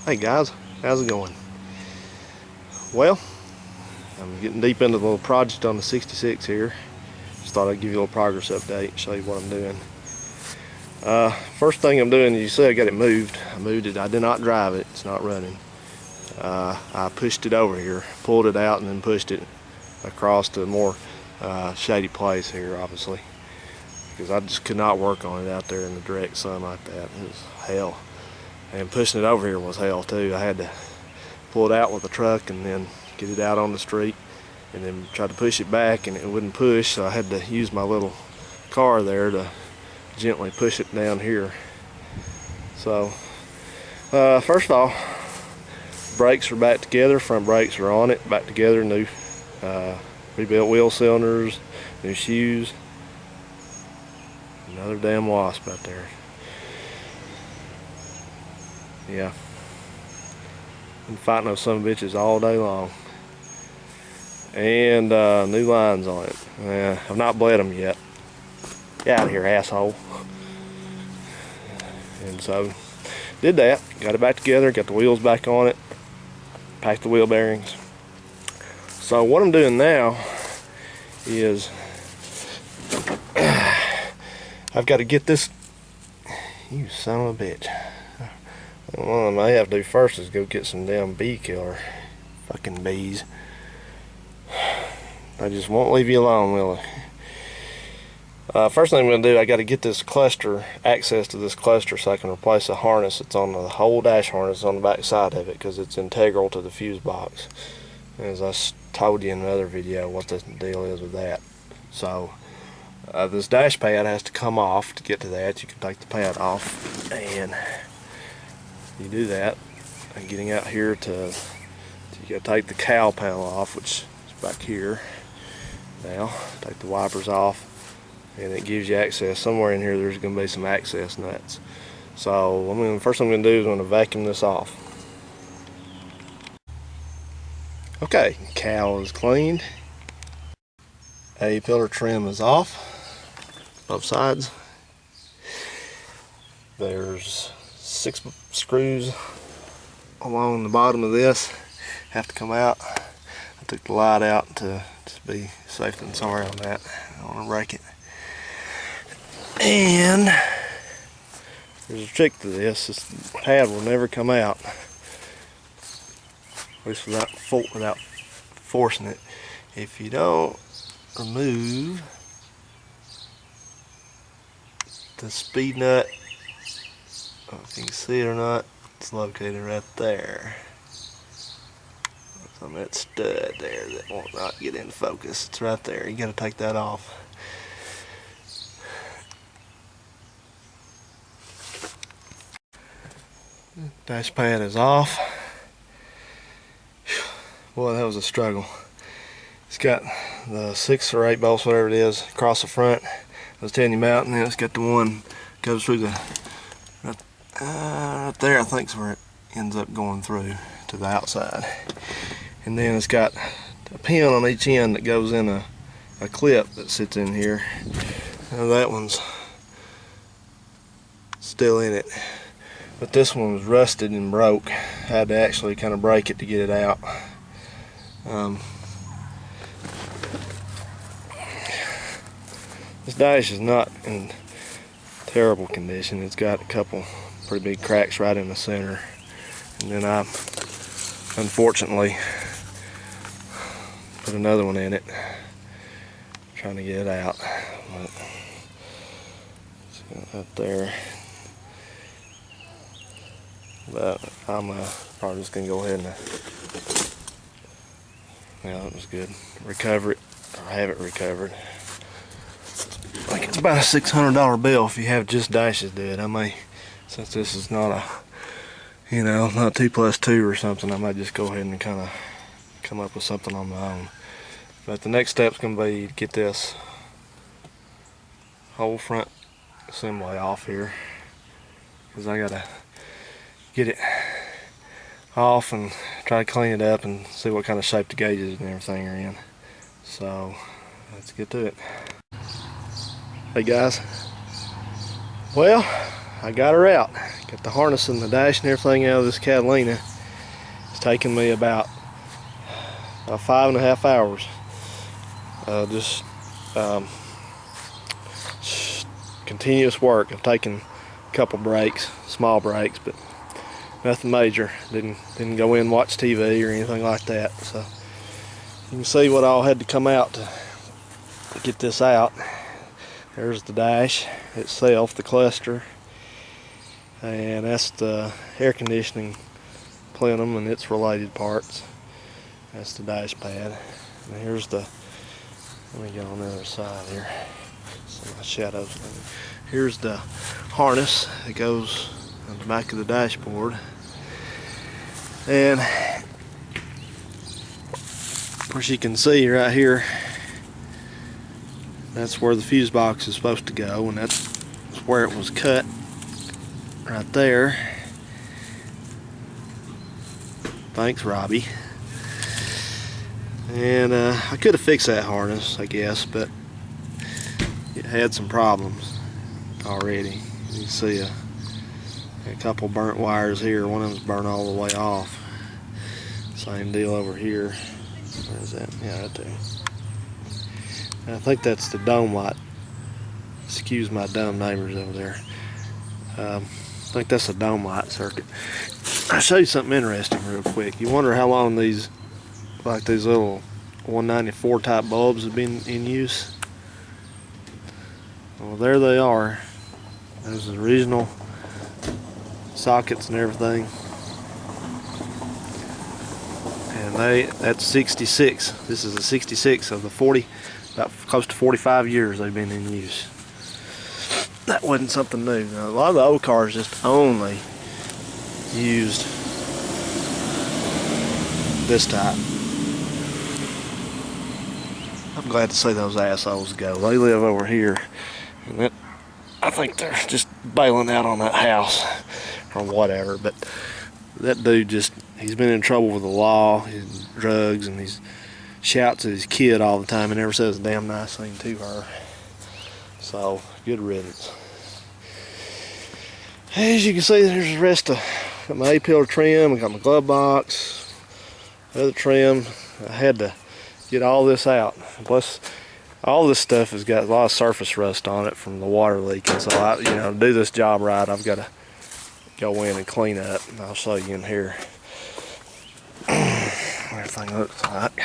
Hey guys, how's it going? Well, I'm getting deep into the little project on the 66 here. Just thought I'd give you a little progress update, show you what I'm doing. First thing I'm doing is, you see I got it moved. I moved it, I did not drive it, it's not running. I pushed it over here, pulled it out and then pushed it across to a more shady place here, obviously. Because I just could not work on it out there in the direct sun like that. It was hell. And pushing it over here was hell too. I had to pull it out with a truck and then get it out on the street and then try to push it back, and it wouldn't push, so I had to use my little car there to gently push it down here. So first off, brakes are back together, front brakes are on it, back together, new rebuilt wheel cylinders, new shoes. Another damn wasp out there. Yeah, been fighting those son of bitches all day long. And new lines on it. I've not bled them yet. Get out of here, asshole. And so did that, got it back together, got the wheels back on it, packed the wheel bearings. So what I'm doing now is I've got to get this, you son of a bitch. What I may have to do first is go get some damn bee killer. Fucking bees. They just won't leave you alone, will they? First thing I'm going to do, I got to get this cluster, access to this cluster, so I can replace the harness that's on the whole dash harness on the back side of it, because it's integral to the fuse box. As I told you in another video what the deal is with that. So this dash pad has to come off. To get to that, you can take the pad off, and you do that. And getting out here to you got to take the cowl panel off, which is back here. Now take the wipers off, and it gives you access. Somewhere in here there's going to be some access nuts. So first thing I'm going to do is I'm going to vacuum this off. Okay, cowl is cleaned. A-pillar trim is off, both sides. There's 6 screws along the bottom of this, have to come out. I took the light out to just be safe than sorry on that. I don't want to break it. And there's a trick to this. This pad will never come out, at least without forcing it. If you don't remove the speed nut, I don't know if you can see it or not, it's located right there. It's on that stud there that won't not get in focus. It's right there. You got to take that off. Dash pad is off. Boy, that was a struggle. It's got the 6 or 8 bolts, whatever it is, across the front. I was telling you about, and then it's got the one goes through the right there, I think is where it ends up going through to the outside. And then it's got a pin on each end that goes in a clip that sits in here. Now that one's still in it, but this one was rusted and broke. I had to actually kind of break it to get it out. This dash is not in terrible condition. It's got a couple pretty big cracks right in the center, and then I unfortunately put another one in it trying to get it out, but it's up there. But I'm probably just gonna go ahead and that was good, recover it, or have it recovered. I think it's about a $600 bill if you have just dashes do it. I may, since this is not a, not 2 + 2 or something, I might just go ahead and kind of come up with something on my own. But the next step's going to be to get this whole front assembly off here, because I got to get it off and try to clean it up and see what kind of shape the gauges and everything are in. So let's get to it. Hey guys, well, I got her out. Got the harness and the dash and everything out of this Catalina. It's taken me about 5.5 hours. Just continuous work. I've taken a couple breaks, small breaks, but nothing major. Didn't go in and watch TV or anything like that. So you can see what all had to come out to get this out. There's the dash itself, the cluster, and that's the air conditioning plenum and its related parts. That's the dash pad. And here's the, let me get on the other side here. Some shadows. Here's the harness that goes on the back of the dashboard. And of course you can see right here, that's where the fuse box is supposed to go, and that's where it was cut, right there. Thanks, Robbie. And I could have fixed that harness, I guess, but it had some problems already. You can see a couple burnt wires here. One of them's burnt all the way off. Same deal over here. Where is that? Yeah, right there. I think that's the dome light. Excuse my dumb neighbors over there. I think that's a dome light circuit. I'll show you something interesting real quick. You wonder how long these, like these little 194 type bulbs have been in use. Well, there they are. Those are the original sockets and everything. And that's 66. This is a 66 of the 40, about close to 45 years they've been in use. That wasn't something new. Now, a lot of the old cars just only used this type. I'm glad to see those assholes go. They live over here, and I think they're just bailing out on that house or whatever. But that dude he's been in trouble with the law and drugs, and he shouts at his kid all the time and never says a damn nice thing to her. So, good riddance. As you can see, there's the rest of, got my A-pillar trim, I got my glove box, other trim. I had to get all this out. Plus, all this stuff has got a lot of surface rust on it from the water leaking. So, to do this job right, I've got to go in and clean up. And I'll show you in here what everything looks like.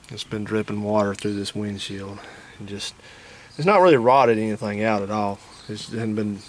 It's been dripping water through this windshield, and it's not really rotted anything out at all. It hasn't been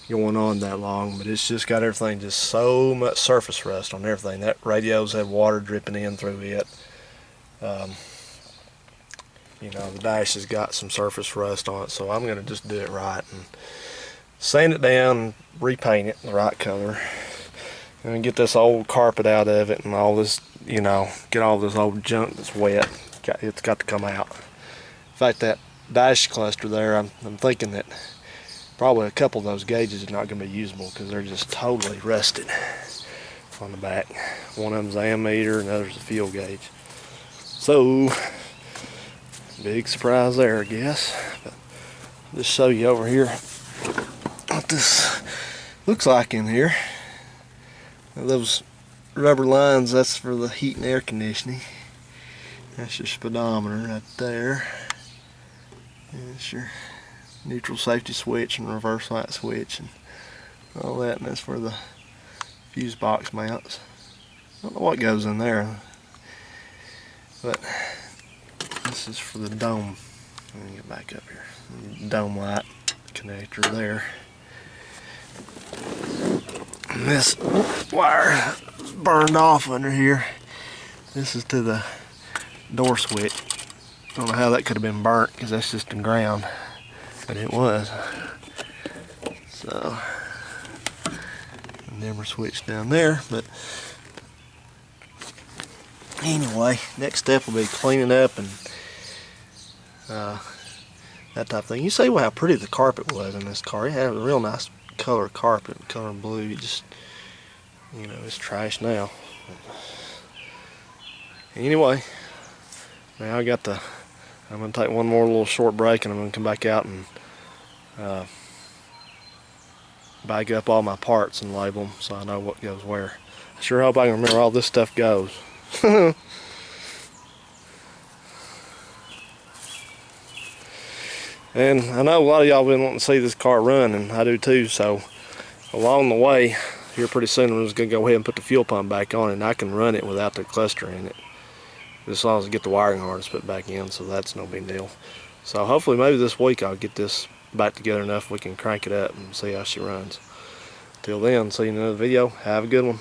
going on that long, but it's just got everything, just so much surface rust on everything. That radio's had water dripping in through it. The dash has got some surface rust on it, so I'm going to just do it right and sand it down and repaint it the right color. And get this old carpet out of it and all this, get all this old junk that's wet. It's got to come out. In fact, that dash cluster there, I'm thinking that probably a couple of those gauges are not going to be usable because they're just totally rusted on the back. One of them's the ammeter and the other's the fuel gauge. So, big surprise there, I guess. But I'll just show you over here what this looks like in here. Those rubber lines, that's for the heat and air conditioning. That's your speedometer right there. And it's your neutral safety switch and reverse light switch and all that, and that's for the fuse box mounts. I don't know what goes in there, but this is for the dome. Let me get back up here. Dome light connector there. And this wire is burned off under here. This is to the door switch. I don't know how that could have been burnt because that's just the ground, but it was. So, dimmer switch down there. But anyway, next step will be cleaning up and that type of thing. You see how pretty the carpet was in this car. It had a real nice color carpet, color blue. It just, it's trash now. Anyway, now I'm gonna take one more little short break, and I'm gonna come back out and bag up all my parts and label them so I know what goes where. I sure hope I can remember all this stuff goes. And I know a lot of y'all been wanting to see this car run, and I do too, so along the way here pretty soon I'm just going to go ahead and put the fuel pump back on, and I can run it without the cluster in it. As long as I get the wiring harness put back in, so that's no big deal. So hopefully maybe this week I'll get this back together enough we can crank it up and see how she runs. Till then, see you in another video. Have a good one.